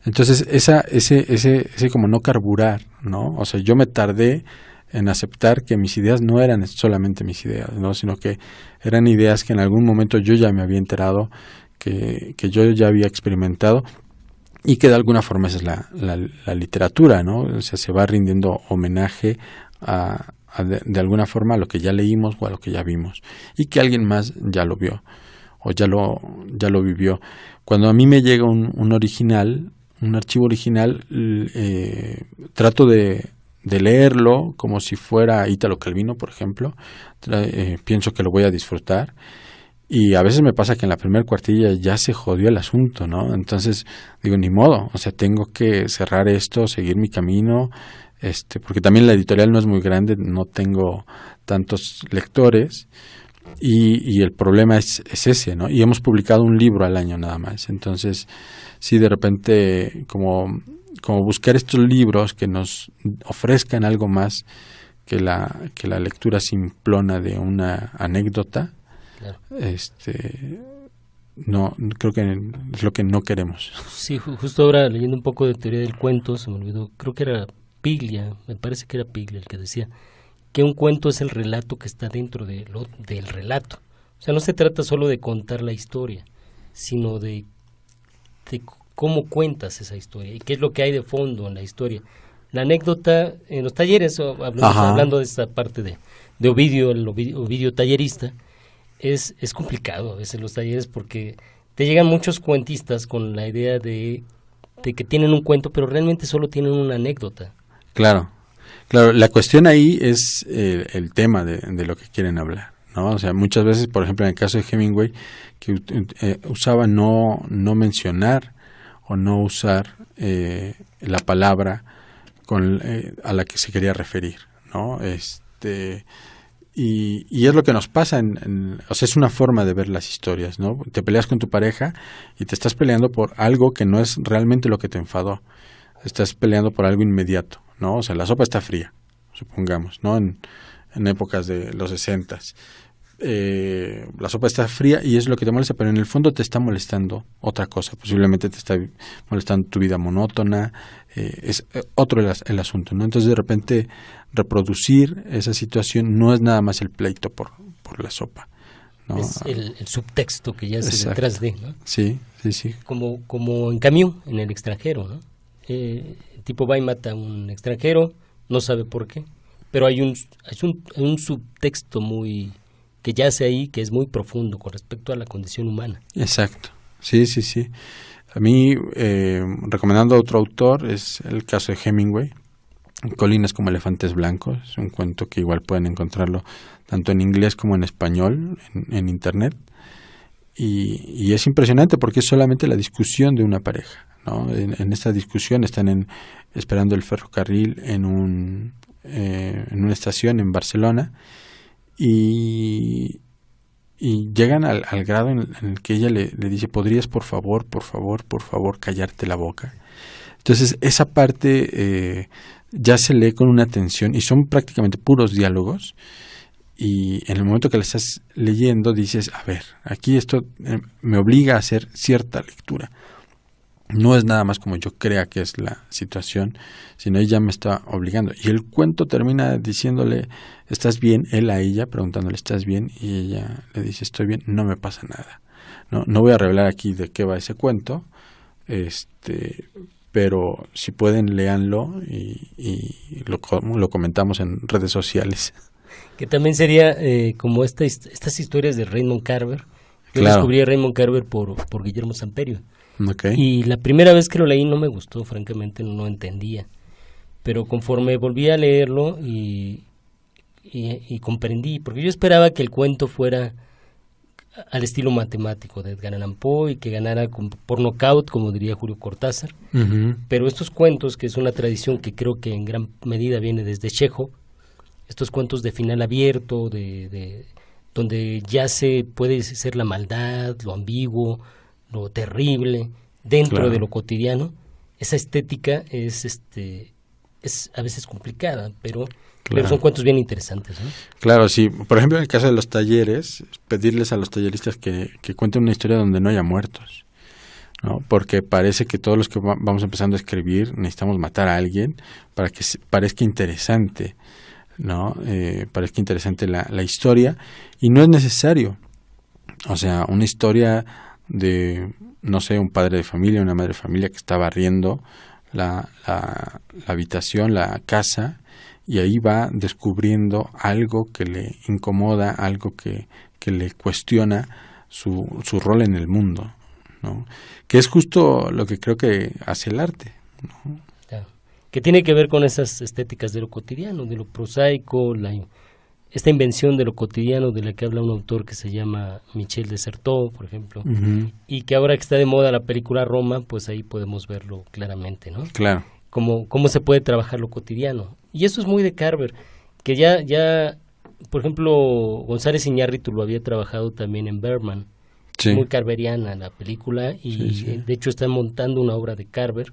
S3: Entonces, ese como no carburar, ¿no? O sea, yo me tardé en aceptar que mis ideas no eran solamente mis ideas, ¿no? Sino que eran ideas que en algún momento yo ya me había enterado, que yo ya había experimentado y que de alguna forma esa es la literatura, ¿no? O sea, se va rindiendo homenaje de alguna forma a lo que ya leímos o a lo que ya vimos y que alguien más ya lo vio o ya lo vivió. Cuando a mí me llega un original, un archivo original, trato de leerlo como si fuera Ítalo Calvino, por ejemplo. Pienso que lo voy a disfrutar Y a veces me pasa que en la primera cuartilla ya se jodió el asunto, ¿no? Entonces digo, ni modo, o sea, tengo que cerrar esto, seguir mi camino, porque también la editorial no es muy grande, no tengo tantos lectores y el problema es ese, ¿no? Y hemos publicado un libro al año nada más. Entonces, sí, de repente, como buscar estos libros que nos ofrezcan algo más que la lectura simplona de una anécdota. Claro. No, creo que es lo que no queremos.
S2: Sí, justo ahora leyendo un poco de teoría del cuento, se me olvidó, creo que era Piglia, me parece que era Piglia el que decía que un cuento es el relato que está dentro del relato. O sea, no se trata solo de contar la historia, sino de cómo cuentas esa historia y qué es lo que hay de fondo en la historia. La anécdota, en los talleres, hablando de esta parte de Ovidio, el Ovidio tallerista, es complicado a veces los talleres porque te llegan muchos cuentistas con la idea de que tienen un cuento, pero realmente solo tienen una anécdota.
S3: Claro, la cuestión ahí es el tema de lo que quieren hablar, ¿no? O sea, muchas veces, por ejemplo, en el caso de Hemingway, que usaba no mencionar o no usar la palabra a la que se quería referir, ¿no? Y es lo que nos pasa, o sea, es una forma de ver las historias, ¿no? Te peleas con tu pareja y te estás peleando por algo que no es realmente lo que te enfadó. Estás peleando por algo inmediato, ¿no? O sea, la sopa está fría, supongamos, ¿no? En épocas de los 60s. La sopa está fría y es lo que te molesta, pero en el fondo te está molestando otra cosa. Posiblemente te está molestando tu vida monótona, es otro el asunto, ¿no? Entonces, de repente, reproducir esa situación no es nada más el pleito por la sopa, ¿no?
S2: Es el subtexto que ya es detrás de, ¿no?
S3: Sí.
S2: Como en Camus, en El extranjero, ¿no? El tipo va y mata a un extranjero, no sabe por qué, pero hay un subtexto que yace ahí, que es muy profundo con respecto a la condición humana.
S3: Exacto, sí. A mí, recomendando a otro autor, es el caso de Hemingway, Colinas como elefantes blancos, es un cuento que igual pueden encontrarlo tanto en inglés como en español, en internet, y es impresionante porque es solamente la discusión de una pareja, ¿no? En esta discusión están esperando el ferrocarril en una estación en Barcelona, y llegan al grado en el que ella le dice, ¿podrías por favor callarte la boca? Entonces esa parte ya se lee con una tensión y son prácticamente puros diálogos, y en el momento que la estás leyendo dices, a ver, aquí esto me obliga a hacer cierta lectura. No es nada más como yo crea que es la situación, sino ella me está obligando. Y el cuento termina diciéndole, ¿estás bien? Él a ella, preguntándole, ¿estás bien? Y ella le dice, estoy bien, no me pasa nada. No voy a revelar aquí de qué va ese cuento, pero si pueden, léanlo y lo comentamos en redes sociales.
S2: Que también sería como estas historias de Raymond Carver. Yo descubrí a Raymond Carver por Guillermo Samperio.
S3: Okay.
S2: Y la primera vez que lo leí no me gustó, francamente no entendía, pero conforme volví a leerlo y comprendí, porque yo esperaba que el cuento fuera al estilo matemático de Edgar Allan Poe y que ganara por nocaut, como diría Julio Cortázar.
S3: Uh-huh.
S2: Pero estos cuentos, que es una tradición que creo que en gran medida viene desde Chekhov, estos cuentos de final abierto, de donde ya se puede ser la maldad, lo ambiguo, lo terrible dentro de lo cotidiano, esa estética es a veces complicada, pero son cuentos bien interesantes, ¿no?
S3: Claro, sí. Por ejemplo, en el caso de los talleres, pedirles a los talleristas que cuenten una historia donde no haya muertos, ¿no? Porque parece que todos los que vamos empezando a escribir necesitamos matar a alguien para que parezca interesante, ¿no? Parezca interesante la historia, y no es necesario. O sea, una historia de, no sé, un padre de familia, una madre de familia que está barriendo la habitación, la casa, y ahí va descubriendo algo que le incomoda, algo que le cuestiona su rol en el mundo, ¿no? Que es justo lo que creo que hace el arte, ¿no?
S2: Claro. Que tiene que ver con esas estéticas de lo cotidiano, de lo prosaico, esta invención de lo cotidiano de la que habla un autor que se llama Michel de Certeau, por ejemplo, y que ahora que está de moda la película Roma, pues ahí podemos verlo claramente, ¿no?
S3: Claro.
S2: Cómo se puede trabajar lo cotidiano. Y eso es muy de Carver, que ya por ejemplo, González Iñárritu lo había trabajado también en Bergman,
S3: Sí.
S2: muy carveriana la película, y
S3: Sí.
S2: de hecho están montando una obra de Carver.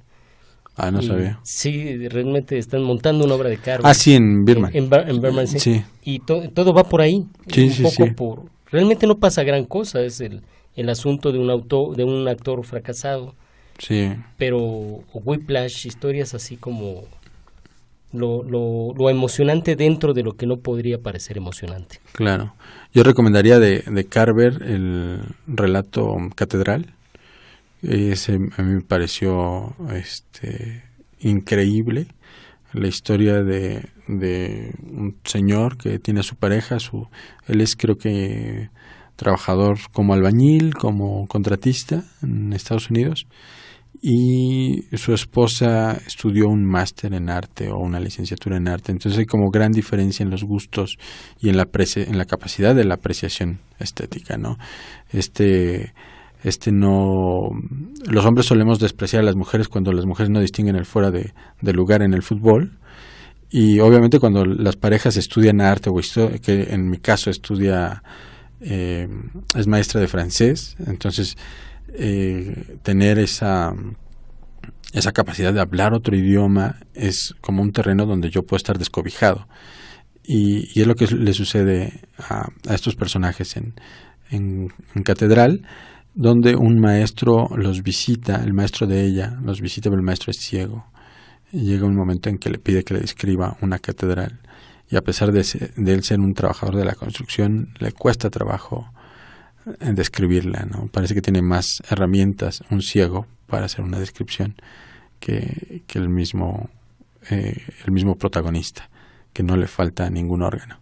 S3: Ah, no sabía.
S2: Sí, realmente están montando una obra de Carver.
S3: Ah, sí, en Birman.
S2: En Bergman, sí.
S3: Sí.
S2: Y todo va por ahí.
S3: Sí,
S2: un
S3: sí,
S2: poco
S3: sí.
S2: realmente no pasa gran cosa, es el asunto de un actor fracasado,
S3: Sí.
S2: pero Whiplash, historias así como lo emocionante dentro de lo que no podría parecer emocionante.
S3: Claro. Yo recomendaría de Carver el relato Catedral. Ese a mí me pareció increíble. La historia de un señor que tiene a su pareja, él es creo que trabajador como albañil, como contratista en Estados Unidos, y su esposa estudió un máster en arte o una licenciatura en arte. Entonces hay como gran diferencia en los gustos y en la capacidad de la apreciación estética, ¿no? Los hombres solemos despreciar a las mujeres cuando las mujeres no distinguen el fuera de lugar en el fútbol, y obviamente cuando las parejas estudian arte, que en mi caso estudia, es maestra de francés, entonces tener esa capacidad de hablar otro idioma es como un terreno donde yo puedo estar descobijado, y es lo que le sucede a estos personajes en Catedral, donde un maestro los visita, el maestro de ella los visita, pero el maestro es ciego, y llega un momento en que le pide que le describa una catedral, y a pesar de él ser un trabajador de la construcción, le cuesta trabajo en describirla, ¿no? Parece que tiene más herramientas un ciego para hacer una descripción que el mismo protagonista, que no le falta ningún órgano.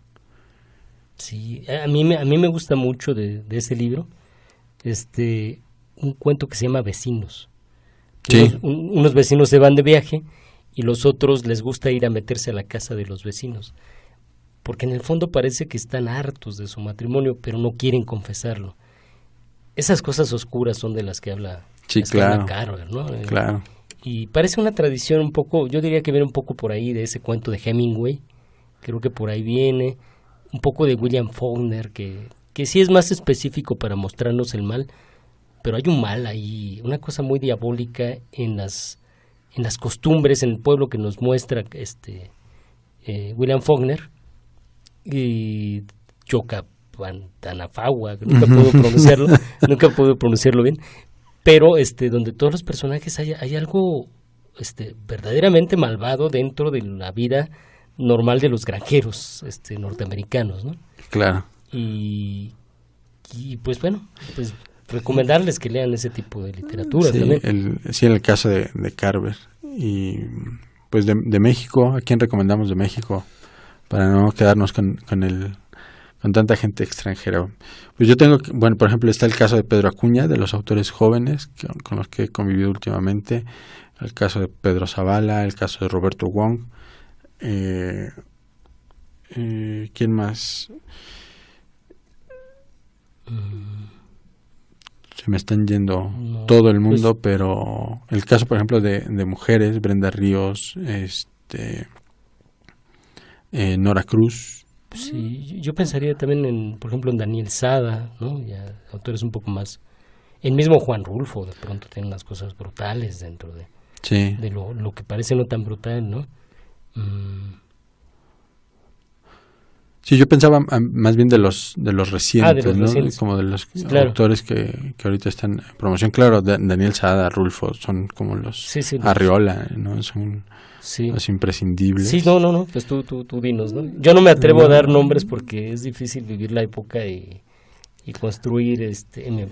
S2: Sí, a mí me gusta mucho de ese libro un cuento que se llama Vecinos.
S3: Sí.
S2: Unos vecinos se van de viaje y los otros les gusta ir a meterse a la casa de los vecinos, porque en el fondo parece que están hartos de su matrimonio, pero no quieren confesarlo. Esas cosas oscuras son de las que habla
S3: Claro.
S2: Carver, ¿no?
S3: Claro.
S2: Y parece una tradición un poco, yo diría que viene un poco por ahí de ese cuento de Hemingway, creo que por ahí viene, un poco de William Faulkner, que sí es más específico para mostrarnos el mal, pero hay un mal ahí, una cosa muy diabólica en las costumbres, en el pueblo que nos muestra William Faulkner, y Yocapantanafagua, nunca puedo pronunciarlo bien, pero donde todos los personajes hay algo verdaderamente malvado dentro de la vida normal de los granjeros norteamericanos, ¿no?
S3: Claro.
S2: Y pues bueno, pues recomendarles que lean ese tipo de literatura también.
S3: En el caso de Carver. Y pues de México, ¿a quién recomendamos de México? Para no quedarnos con tanta gente extranjera. Pues yo tengo, por ejemplo, está el caso de Pedro Acuña, de los autores jóvenes con los que he convivido últimamente, el caso de Pedro Zavala, el caso de Roberto Wong. ¿Quién más? Se me están yendo todo el mundo, pues, pero el caso, por ejemplo, de mujeres, Brenda Ríos, Nora Cruz.
S2: Sí, yo pensaría también por ejemplo, en Daniel Sada, ¿no? Ya autores un poco más. El mismo Juan Rulfo, de pronto tiene unas cosas brutales dentro de lo que parece no tan brutal, ¿no?
S3: Sí, yo pensaba más bien de los recientes,
S2: de los
S3: ¿no?
S2: recientes.
S3: Como de los
S2: Claro.
S3: autores que ahorita están en promoción. Claro, Daniel Sada, Rulfo, son como los Arriola, ¿no? Son los imprescindibles.
S2: Sí, no, pues tú dinos, ¿no? Yo no me atrevo a dar nombres porque es difícil vivir la época y construir,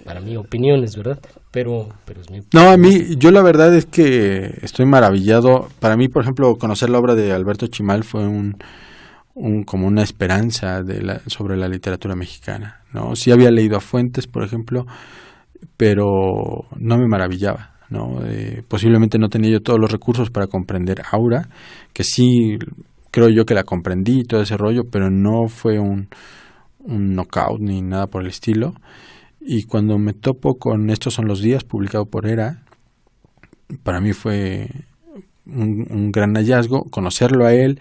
S2: para mí, opiniones, ¿verdad? Pero es mi...
S3: No, yo la verdad es que estoy maravillado. Para mí, por ejemplo, conocer la obra de Alberto Chimal fue como una esperanza sobre la literatura mexicana, ¿no? Sí había leído a Fuentes, por ejemplo, pero no me maravillaba, ¿no? Posiblemente no tenía yo todos los recursos para comprender Aura, que sí creo yo que la comprendí y todo ese rollo, pero no fue un knockout ni nada por el estilo. Y cuando me topo con Estos son los días, publicado por Era, para mí fue un gran hallazgo conocerlo a él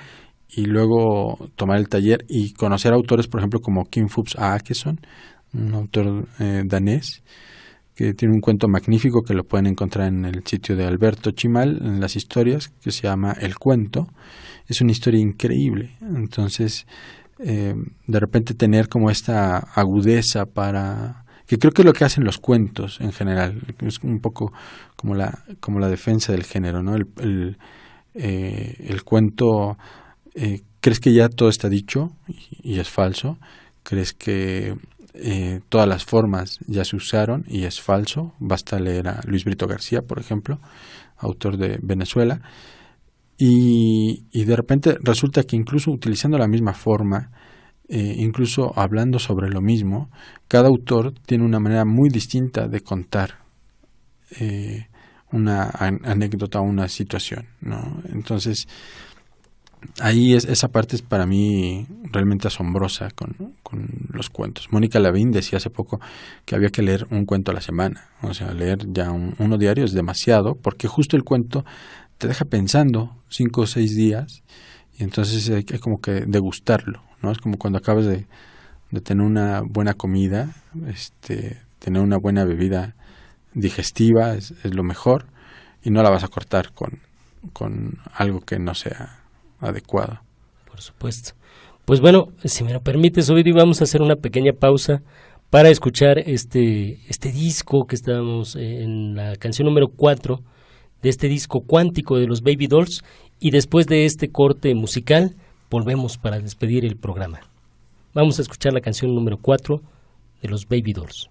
S3: y luego tomar el taller y conocer autores, por ejemplo, como Kim Fupz Aakeson, un autor danés, que tiene un cuento magnífico que lo pueden encontrar en el sitio de Alberto Chimal, en las historias, que se llama El Cuento. Es una historia increíble. Entonces, de repente tener como esta agudeza para... que creo que es lo que hacen los cuentos en general, es un poco como la defensa del género, ¿no? El cuento, crees que ya todo está dicho y es falso, crees que todas las formas ya se usaron y es falso, basta leer a Luis Brito García, por ejemplo, autor de Venezuela, y de repente resulta que incluso utilizando la misma forma, incluso hablando sobre lo mismo, cada autor tiene una manera muy distinta de contar una anécdota o una situación, ¿no? Entonces, ahí esa parte es para mí realmente asombrosa con los cuentos. Mónica Lavín decía hace poco que había que leer un cuento a la semana, o sea, leer ya uno diario es demasiado, porque justo el cuento te deja pensando 5 o 6 días, y entonces hay como que degustarlo, ¿no? Es como cuando acabas de tener una buena comida, tener una buena bebida digestiva es lo mejor, y no la vas a cortar con algo que no sea adecuado.
S2: Por supuesto. Pues bueno, si me lo permites, Ovidio, vamos a hacer una pequeña pausa para escuchar este disco que estábamos en la canción número 4 de este disco cuántico de los Baby Dolls, y después de este corte musical volvemos para despedir el programa. Vamos a escuchar la canción número 4 de los Baby Dolls.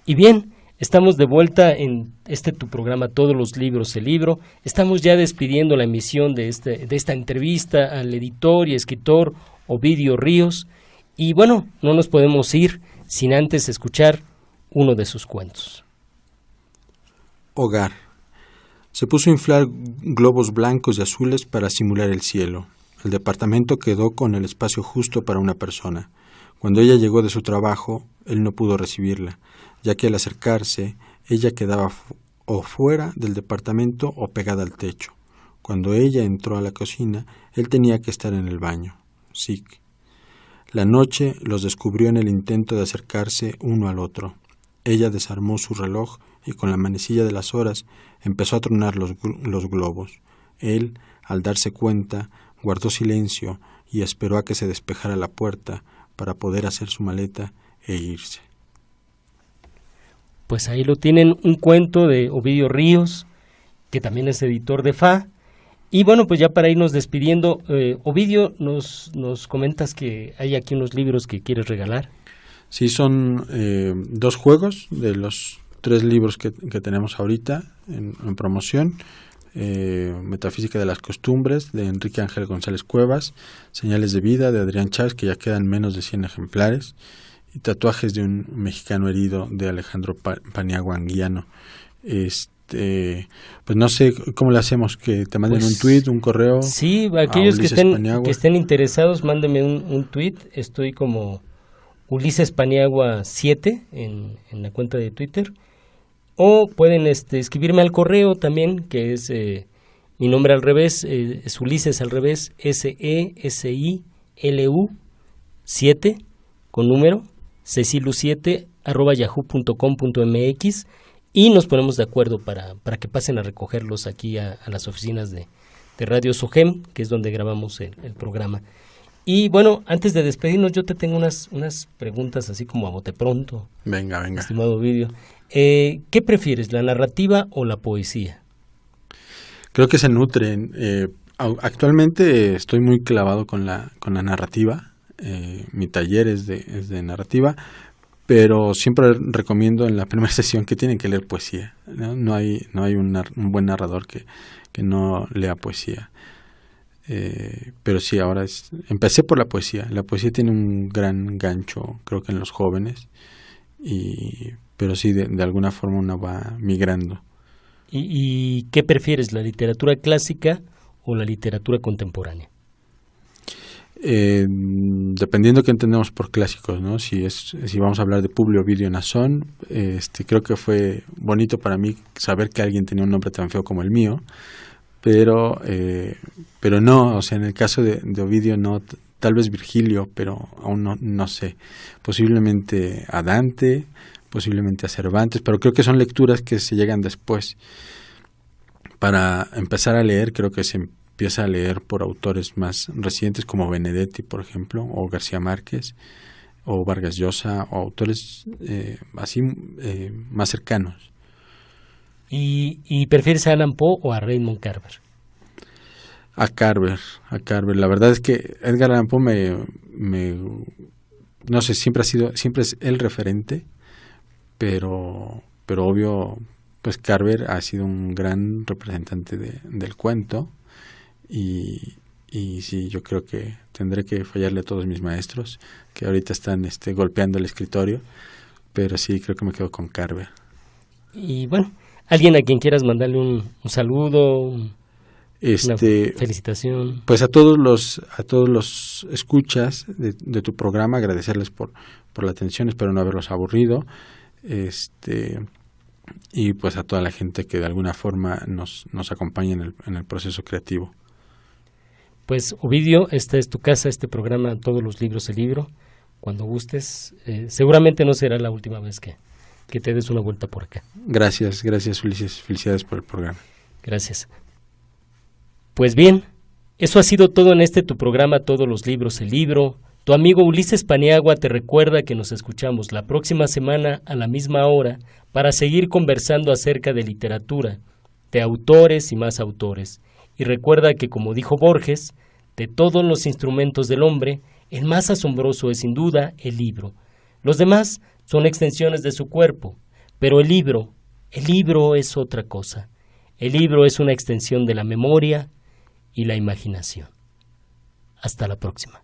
S2: Y bien, estamos de vuelta en tu programa Todos los libros, el libro. Estamos ya despidiendo la emisión de esta entrevista al editor y escritor Ovidio Ríos. Y bueno, no nos podemos ir sin antes escuchar uno de sus cuentos.
S3: Hogar. Se puso a inflar globos blancos y azules para simular el cielo. El departamento quedó con el espacio justo para una persona. Cuando ella llegó de su trabajo, él no pudo recibirla, ya que al acercarse, ella quedaba o fuera del departamento o pegada al techo. Cuando ella entró a la cocina, él tenía que estar en el baño. Sic. La noche los descubrió en el intento de acercarse uno al otro. Ella desarmó su reloj y con la manecilla de las horas empezó a tronar los globos. Él, al darse cuenta, guardó silencio y esperó a que se despejara la puerta para poder hacer su maleta e irse.
S2: Pues ahí lo tienen, un cuento de Ovidio Ríos, que también es editor de FA. Y bueno, pues ya para irnos despidiendo, Ovidio, nos comentas que hay aquí unos libros que quieres regalar.
S3: Sí, son 2 juegos de los 3 libros que tenemos ahorita en promoción. Metafísica de las costumbres, de Enrique Ángel González Cuevas, Señales de vida, de Adrián Chávez, que ya quedan menos de 100 ejemplares, y Tatuajes de un mexicano herido, de Alejandro Paniagua Anguiano. Pues no sé cómo le hacemos, que te manden un tweet, un correo.
S2: Sí, aquellos que estén interesados, mándenme un tweet. Estoy como Ulises Paniagua 7 en la cuenta de Twitter, o pueden escribirme al correo también, que es mi nombre al revés, es Ulises al revés, SESILU 7 con número cecilu7@yahoo.com.mx, y nos ponemos de acuerdo para que pasen a recogerlos aquí a las oficinas de Radio SOGEM, que es donde grabamos el programa. Y bueno, antes de despedirnos, yo te tengo unas preguntas así como a bote pronto.
S3: Venga.
S2: Estimado Ovidio, ¿qué prefieres, la narrativa o la poesía?
S3: Creo que se nutren. Actualmente estoy muy clavado con la narrativa. Mi taller es de narrativa, pero siempre recomiendo en la primera sesión que tienen que leer poesía. No hay un buen narrador que no lea poesía. Pero sí, ahora empecé por la poesía. La poesía tiene un gran gancho, creo que en los jóvenes, pero sí, de alguna forma uno va migrando.
S2: ¿Y qué prefieres, la literatura clásica o la literatura contemporánea?
S3: Dependiendo qué entendemos por clásicos, ¿no? Si vamos a hablar de Publio Ovidio Nazón, creo que fue bonito para mí saber que alguien tenía un nombre tan feo como el mío, pero no, o sea, en el caso de Ovidio no, tal vez Virgilio, pero aún no sé, posiblemente a Dante, posiblemente a Cervantes, pero creo que son lecturas que se llegan después. Para empezar a leer, creo que se empieza a leer por autores más recientes como Benedetti, por ejemplo, o García Márquez, o Vargas Llosa, o autores así más cercanos.
S2: ¿Y prefieres a Allan Poe o a Raymond Carver?
S3: A Carver. La verdad es que Edgar Allan Poe no sé, siempre es el referente, pero obvio, pues Carver ha sido un gran representante del cuento, y sí, yo creo que tendré que fallarle a todos mis maestros que ahorita están golpeando el escritorio, pero sí, creo que me quedo con Carver. Y
S2: bueno, ¿alguien a quien quieras mandarle un saludo, una felicitación?
S3: Pues a todos los escuchas de tu programa, agradecerles por la atención, espero no haberlos aburrido, y pues a toda la gente que de alguna forma nos acompaña en el proceso creativo.
S2: Pues Ovidio, esta es tu casa, este programa, Todos los libros, el libro, cuando gustes, seguramente no será la última vez que te des una vuelta por acá.
S3: Gracias Ulises, felicidades por el programa.
S2: Gracias. Pues bien, eso ha sido todo en tu programa Todos los libros, el libro. Tu amigo Ulises Paniagua te recuerda que nos escuchamos la próxima semana a la misma hora para seguir conversando acerca de literatura, de autores y más autores. Y recuerda que, como dijo Borges, de todos los instrumentos del hombre, el más asombroso es sin duda el libro. Los demás son extensiones de su cuerpo, pero el libro es otra cosa. El libro es una extensión de la memoria y la imaginación. Hasta la próxima.